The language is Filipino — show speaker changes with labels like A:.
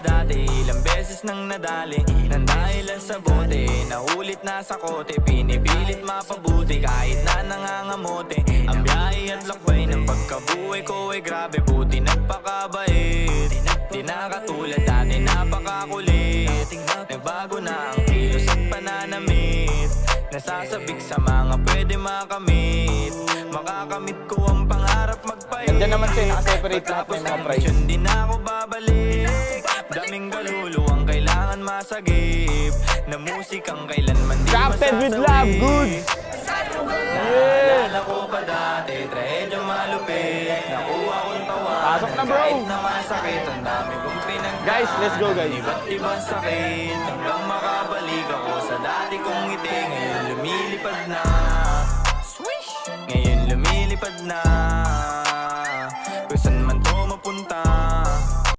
A: dati, ilang beses nang nadali nang dahilan sa bote, naulit na sa kote, pinipilit mapabuti kahit na nangangamote. Ang biyahe at lakbay ng pagkabuhay ko ay grabe, buti nagpakabait. Di na katulad dati, napakakulit. Nagbago na ang kilos at pananamit, nasasabik sa mga pwede makamit. Makakamit ko ang pangarap magpahit.
B: Nandiyan naman siya, nakaseparate lahat ng mga price.
A: Hindi na ako babalik. Daming galulu ang kailangan masagip, na musikang kailanman di
B: Crafted with love, good!
A: Naalala ko pa dati, trahedya malupit. Nakuha kong tawa,
B: Pasok na, bro!
A: kahit na masakit, ang dami kong pinagdaan.
B: Guys, let's go, guys.
A: Iba't ibang sakit, hanggang makabalik ako sa dati kong ngiti. Ngayon lumilipad na, swish! Ngayon lumilipad na.